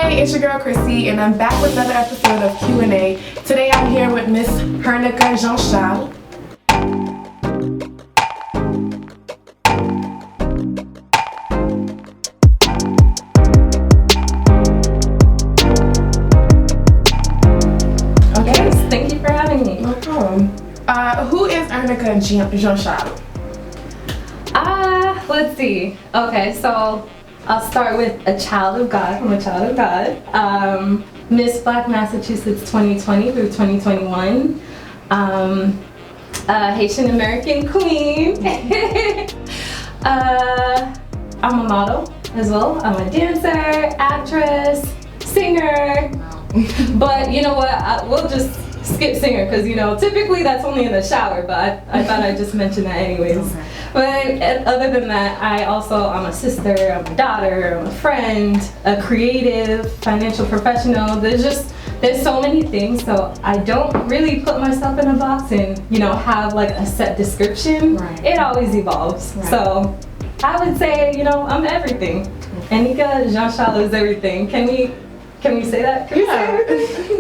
Hey, it's your girl Chrissy, and I'm back with another episode of Q&A. Today I'm here with Miss Hernica Jean-Charles. Okay, thank you for having me. No problem. Who is Hernica Jean-Charles? Let's see. Okay, so I'll start with a child of God. I'm a child of God. Miss Black Massachusetts 2020 through 2021. Haitian American queen. I'm a model as well. I'm a dancer, actress, singer. But you know what? We'll just skip singer because typically that's only in the shower. But I thought I'd just mention that anyways. Okay. But other than that, I'm a sister, I'm a daughter, I'm a friend, a creative, financial professional. There's so many things, so I don't really put myself in a box and have like a set description. Right. It always evolves. Right. So I would say I'm everything. Hernica Jean-Charles is everything. Can we say that? Can we say everything?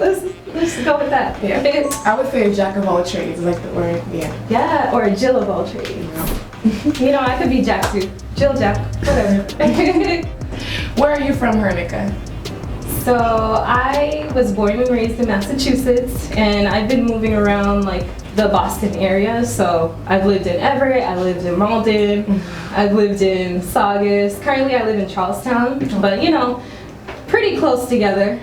Let's go with that. Yeah. I would say a jack of all trades, like the word, yeah. Yeah, or a Jill of all trades. I could be Jack too. Jill, Jack, whatever. Where are you from, Hernica? So I was born and raised in Massachusetts, and I've been moving around like the Boston area. So I've lived in Everett, I lived in Malden, I've lived in Saugus. Currently I live in Charlestown, but pretty close together.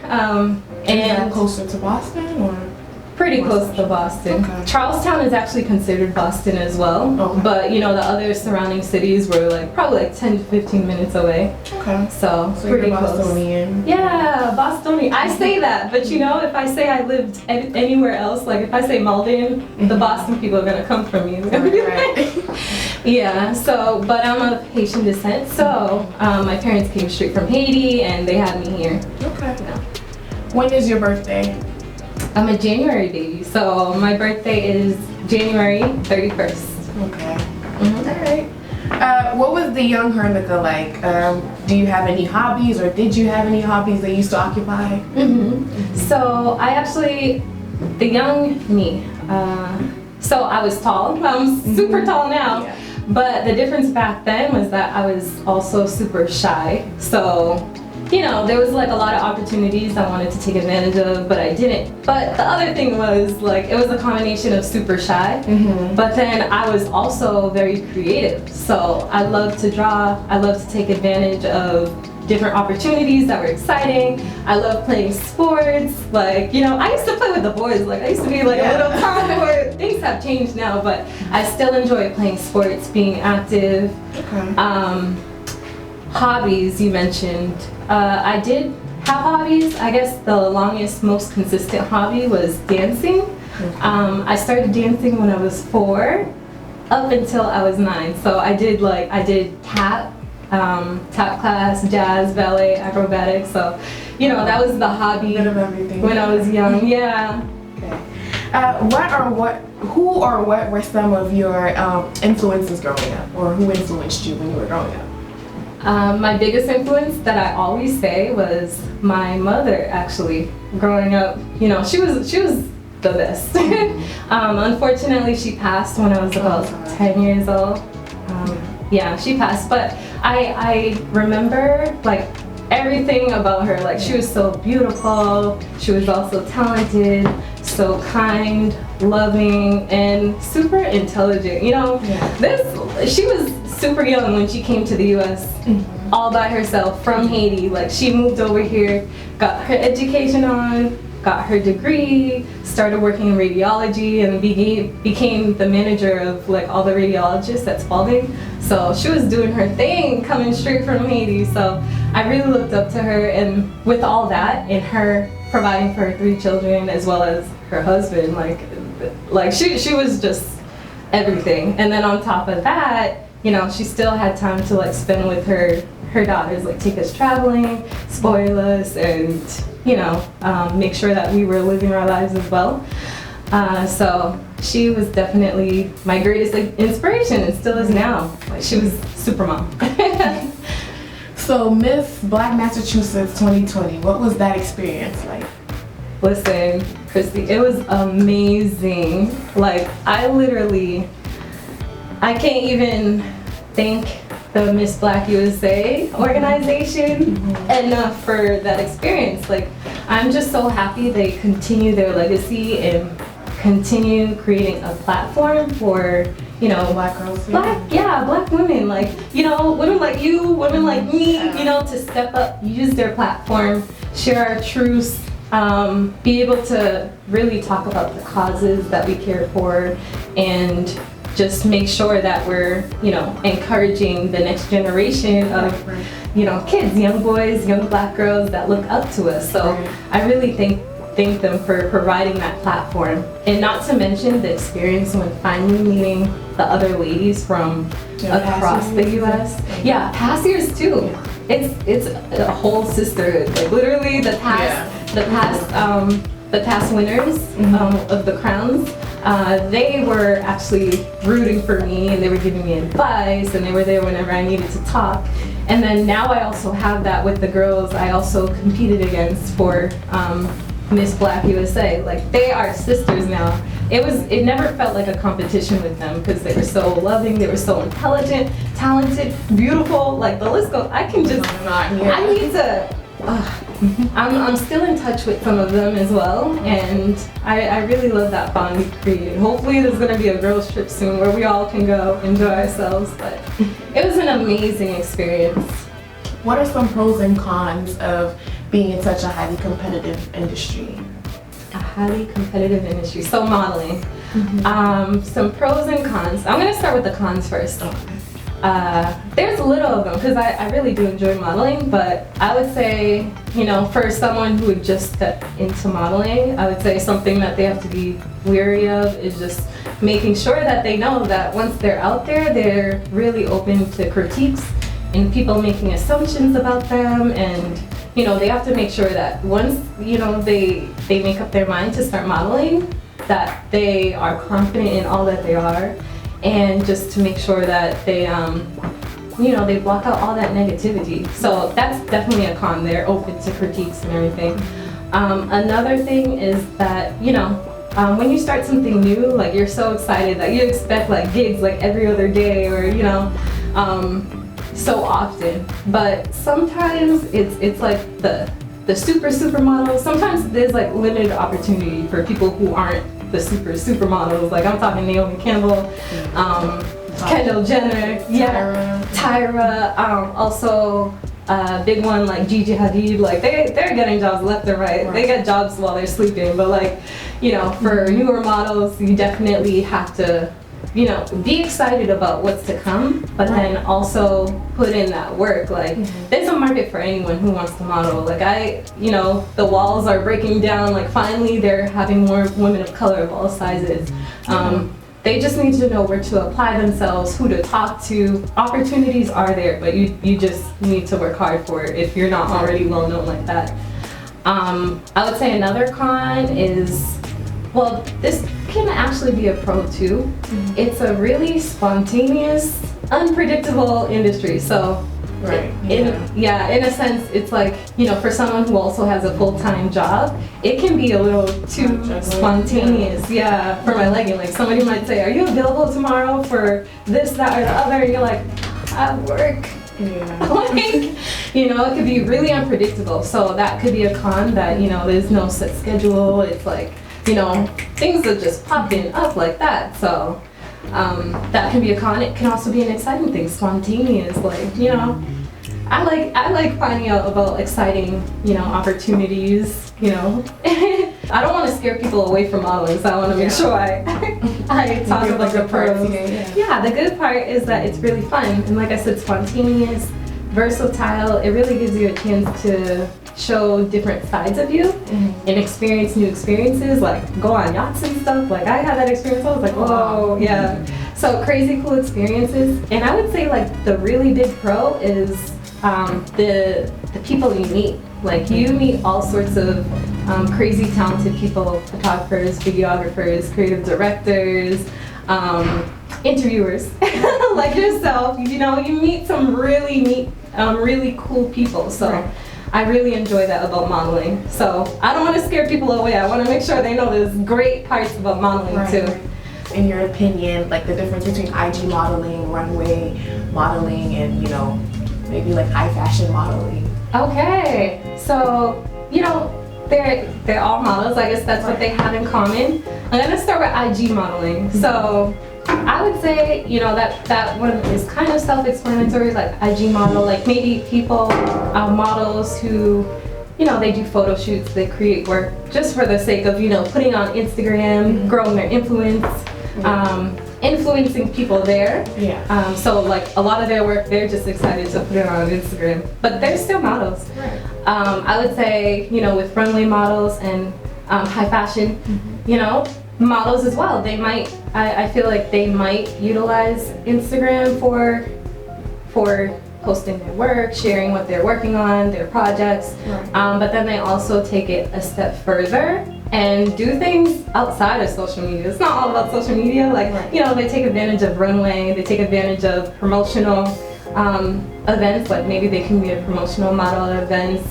Is that closer to Boston or? Pretty close to Boston. Okay. Charlestown is actually considered Boston as well, Okay. but the other surrounding cities were probably 10 to 15 minutes away. Okay. So you're pretty close. Bostonian. Yeah, Bostonian. I say that, but if I say I lived anywhere else, like if I say Malden, the Boston people are gonna come for me. They're gonna be like, yeah. So, but I'm of Haitian descent, so my parents came straight from Haiti, and they had me here. Okay. Yeah. When is your birthday? I'm a January baby, so my birthday is January 31st. Okay. All right. What was the young Hernica like? Do you have any hobbies, or did you have any hobbies that you used to occupy? So the young me, so I was tall. I'm super tall now. Yeah. But the difference back then was that I was also super shy. So there was a lot of opportunities I wanted to take advantage of, but I didn't. But the other thing was it was a combination of super shy, but then I was also very creative. So I love to draw, I love to take advantage of different opportunities that were exciting. I love playing sports. I used to play with the boys. I used to be a little tomboy. Things have changed now, but I still enjoy playing sports, being active. Okay. Hobbies you mentioned. I did have hobbies. I guess the longest, most consistent hobby was dancing. I started dancing when I was 4 up until I was 9. So I did tap class, jazz, ballet, acrobatics. So that was the hobby A bit of everything. when I was young. Yeah. Okay. Who or what were some of your influences growing up, or who influenced you when you were growing up? My biggest influence that I always say was my mother. Actually, growing up, she was the best. Unfortunately, she passed when I was about 10 years old. Yeah, she passed, but I remember everything about her. She was so beautiful. She was also talented, so kind, loving, and super intelligent. She was super young when she came to the U.S. All by herself from Haiti. She moved over here, got her education on, got her degree, started working in radiology, and became the manager of all the radiologists at Spalding. So she was doing her thing, coming straight from Haiti. So I really looked up to her, and with all that, and her providing for her 3 children as well as her husband, she was just everything. And then on top of that, she still had time to spend with her daughters, take us traveling, spoil us, and make sure that we were living our lives as well. So she was definitely my greatest inspiration, and still is now. She was super mom. So Miss Black Massachusetts 2020, what was that experience like? Listen, Christy, it was amazing. Like, I can't even thank the Miss Black USA organization enough for that experience. Like, I'm just so happy they continue their legacy and continue creating a platform for, you know, Black girls. Black women, like, you know, women like you, women like me, you know, to step up, use their platform, share our truths, be able to really talk about the causes that we care for, and just make sure that we're, you know, encouraging the next generation of, you know, kids, young boys, young Black girls that look up to us. So I really thank them for providing that platform, and not to mention the experience when finally meeting the other ladies from across the U.S. Yeah, past years too. It's a whole sisterhood. Like, literally the past winners of the crowns. They were actually rooting for me, and they were giving me advice, and they were there whenever I needed to talk. And then now I also have that with the girls I also competed against for Miss Black USA. Like, they are sisters now. It never felt like a competition with them, because they were so loving, they were so intelligent, talented, beautiful. Like, the list goes. I need to. I'm still in touch with some of them as well, and I really love that bond we created. Hopefully there's going to be a girls trip soon where we all can go enjoy ourselves, but it was an amazing experience. What are some pros and cons of being in such a highly competitive industry? A highly competitive industry, so modeling. Some pros and cons. I'm going to start with the cons first. There's a little of them, because I really do enjoy modeling, but I would say, you know, for someone who would just step into modeling, I would say something that they have to be wary of is just making sure that they know that once they're out there, they're really open to critiques and people making assumptions about them, and, you know, they have to make sure that once, you know, they make up their mind to start modeling, that they are confident in all that they are. And just to make sure that they, you know, they block out all that negativity. So that's definitely a con. They're open to critiques and everything. Another thing is that, you know, when you start something new, like, you're so excited that you expect like gigs like every other day, or, you know, so often. But sometimes it's like the supermodels. Sometimes there's like limited opportunity for people who aren't the supermodels. Like, I'm talking Naomi Campbell, Kendall Jenner, Tyra, also big one like Gigi Hadid. Like, they're getting jobs left and right. They get jobs while they're sleeping, but, like, you know, for newer models, you definitely have to, you know, be excited about what's to come, but then also put in that work. Like, there's a market for anyone who wants to model. Like, you know, the walls are breaking down. Like, finally they're having more women of color of all sizes. They just need to know where to apply themselves, who to talk to. Opportunities are there, but you just need to work hard for it if you're not already well known like that. I would say another con is, well, this can actually be a pro too. It's a really spontaneous, unpredictable industry. So, in a sense, it's like, you know, for someone who also has a full-time job, it can be a little too spontaneous. For my legging, like, somebody might say, "Are you available tomorrow for this, that, or the other?" And you're like, "I work." Like, you know, it could be really unpredictable. So that could be a con, that, you know, there's no set schedule. It's like, you know, things are just popping up like that. So that can be a con. It can also be an exciting thing, spontaneous. Like, you know, I like finding out about exciting, you know, opportunities. You know, I don't want to scare people away from modeling, so I want to make sure I talk about the pros. The good part is that it's really fun, and like I said, spontaneous, versatile. It really gives you a chance to show different sides of you and experience new experiences, like go on yachts and stuff. Like, I had that experience. I was like, whoa, so crazy cool experiences. And I would say, like, the really big pro is the people you meet. Like, you meet all sorts of crazy talented people, photographers, videographers, creative directors, interviewers like yourself. You know, you meet some really neat really cool people. So Right. I really enjoy that about modeling. So I don't want to scare people away. I want to make sure they know there's great parts about modeling too. Right. In your opinion, like the difference between IG modeling, runway modeling, and maybe like high fashion modeling. Okay, so they're all models. I guess that's what they have in common. I'm gonna start with IG modeling. So I would say that one is kind of self-explanatory, like IG model, like maybe people, models who they do photo shoots, they create work just for the sake of putting on Instagram, growing their influence. Influencing people there. Yeah. So like a lot of their work, they're just excited to put it on Instagram, but they're still models. Right. I would say, with runway models and high fashion, models as well. They might, I feel like they might utilize Instagram for posting their work, sharing what they're working on, their projects. Right. But then they also take it a step further and do things outside of social media. It's not all about social media. Like, they take advantage of runway, they take advantage of promotional events, like maybe they can be a promotional model at events.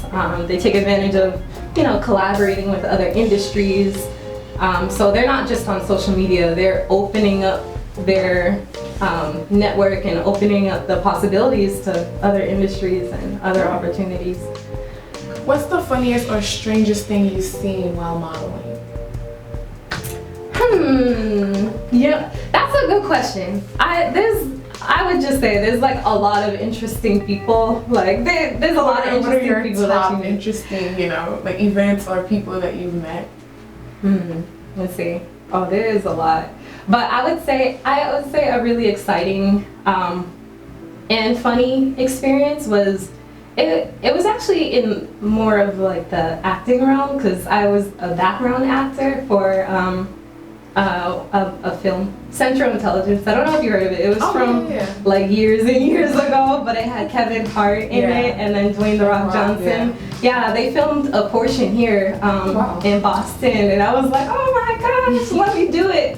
They take advantage of, collaborating with other industries. So they're not just on social media, they're opening up their network and opening up the possibilities to other industries and other opportunities. What's the funniest or strangest thing you've seen while modeling? Yeah, that's a good question. I would just say there's like a lot of interesting people. Like there's a lot of interesting What are your people top that you meet. interesting, like events or people that you've met? Let's see. Oh, there is a lot. But I would say a really exciting and funny experience was it was actually in more of like the acting realm, because I was a background actor for a film, Central Intelligence. I don't know if you heard of it. It was from like years and years ago, but it had Kevin Hart in it, and then Dwayne "The Rock" Johnson. Yeah, they filmed a portion here in Boston, and I was like, oh my gosh, let me do it.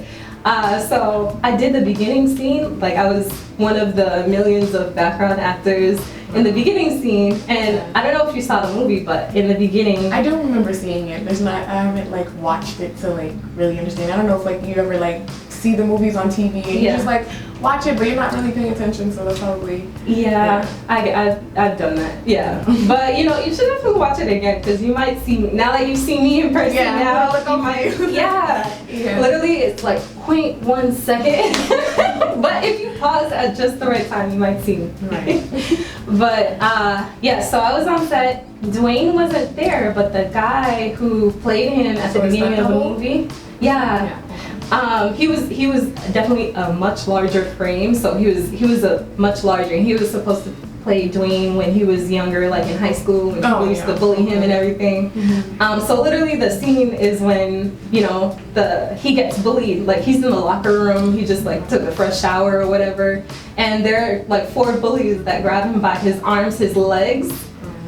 So I did the beginning scene. Like I was one of the millions of background actors in the beginning scene, and I don't know if you saw the movie, but in the beginning, I don't remember seeing it. I haven't like watched it to like really understand. I don't know if like you ever like see the movies on TV and you just like watch it, but you're not really paying attention. So that's probably I've done that. Yeah, but you should definitely watch it again, because you might see, now that you've seen me in person, now you might literally it's like 0.1 second. But if you pause at just the right time, you might see me. Right. But so I was on set. Dwayne wasn't there, but the guy who played him at the beginning of the movie, he was definitely a much larger frame. So he was a much larger. He was supposed to play Dwayne when he was younger, like in high school, when people used to bully him and everything. So literally the scene is when he gets bullied. Like he's in the locker room, he just like took a fresh shower or whatever, and there are like 4 bullies that grab him by his arms, his legs,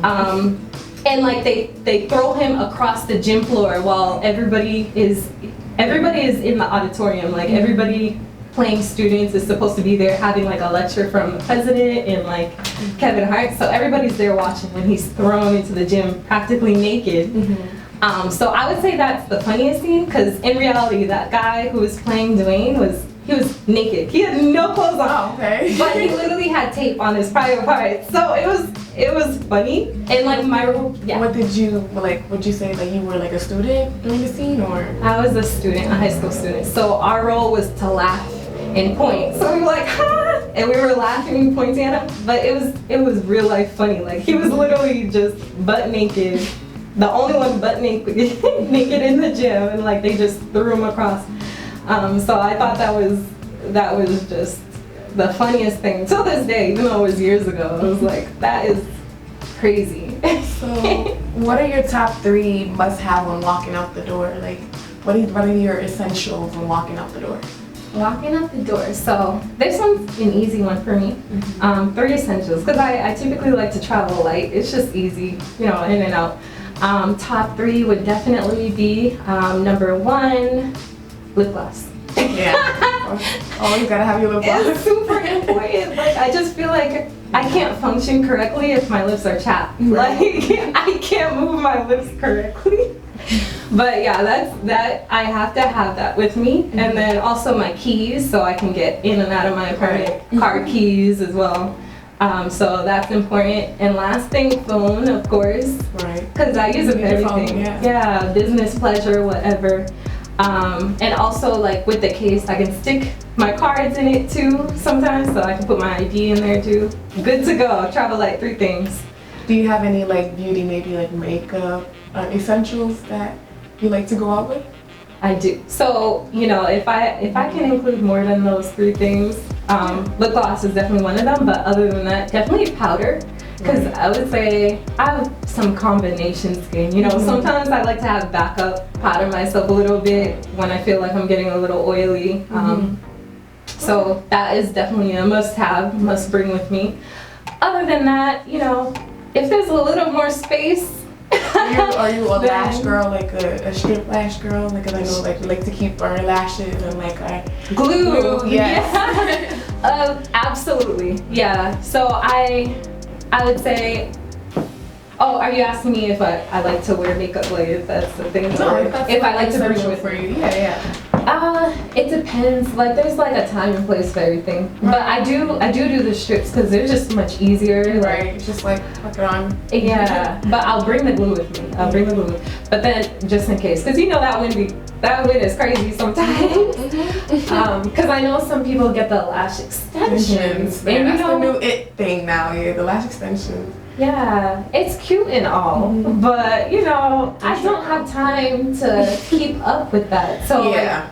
and like they throw him across the gym floor while everybody is in the auditorium. Like everybody playing students is supposed to be there having like a lecture from the president and like Kevin Hart. So everybody's there watching when he's thrown into the gym practically naked. So I would say that's the funniest scene, because in reality that guy who was playing Dwayne was naked. He had no clothes on. But he literally had tape on his private parts. So it was funny. And like What did you like? Would you say that you were like a student during the scene, or? I was a student, a high school student. So our role was to laugh and point. So we were like, ha! And we were laughing and pointing at him. But it was real life funny. Like he was literally just butt naked. The only one butt naked in the gym, and like they just threw him across. So I thought that was just the funniest thing till this day, even though it was years ago. I was like, that is crazy. So what are your top 3 must-have when walking out the door? Like what are your essentials when walking out the door? Walking out the door. So this one's an easy one for me. 3 essentials, because I typically like to travel light. It's just easy, in and out. Top 3 would definitely be number 1, lip gloss. Always gotta have your lip gloss. It's super important. Like, I just feel like I can't function correctly if my lips are chapped. Like, I can't move my lips correctly. But yeah, that I have to have that with me. And then also my keys, so I can get in and out of my apartment. Car keys as well. So that's important. And last thing, phone, of course. Right. Because I use it for everything. Phone, yeah, business, pleasure, whatever. And also, like, with the case, I can stick my cards in it too sometimes, so I can put my ID in there too. Good to go. Travel like 3 things. Do you have any like beauty, maybe like makeup essentials that you like to go out with? I do. So, you know, if I can include more than those 3 things, lip gloss is definitely one of them, but other than that, definitely powder. Because I would say I have some combination skin. You know, sometimes I like to have backup, powder myself a little bit when I feel like I'm getting a little oily. So that is definitely a must-have, must bring with me. Other than that, you know, if there's a little more space. Are you a lash girl, like a strip lash girl? Like, 'cause I know like we like to keep our lashes and like glue. Yes. Yeah. Absolutely. Yeah. So I would say. Oh, are you asking me if I like to wear makeup? Like, if that's the thing? No, or if I like to bring it with for me? you. Yeah. It depends. Like, there's like a time and place for everything. Right. But I do the strips because they're just much easier. Right. It's just like put it on. Yeah. But I'll bring the glue with me. I'll bring the glue. But then just in case, because you know that wind is crazy sometimes. Because I know some people get the lash extensions. Man, that's the new it thing now. Yeah, the lash extensions. Yeah, it's cute and all, but you know, I don't have time to keep up with that. So yeah.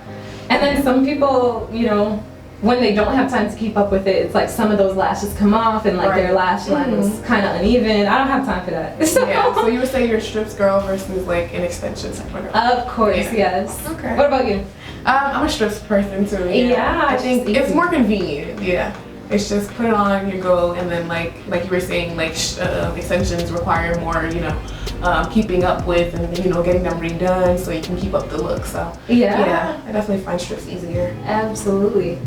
And then some people, you know, when they don't have time to keep up with it, it's like some of those lashes come off and like their lash line is kind of uneven. I don't have time for that. So. Yeah, so you would say you're a strips girl versus like an extension type of girl? Of course, yes. Okay. What about you? I'm a strips person too. Yeah, I think it's more convenient. Yeah. It's just put it on, you go, and then like you were saying, like extensions require more, you know, keeping up with, and you know, getting them redone so you can keep up the look. So yeah, I definitely find strips easier. Absolutely.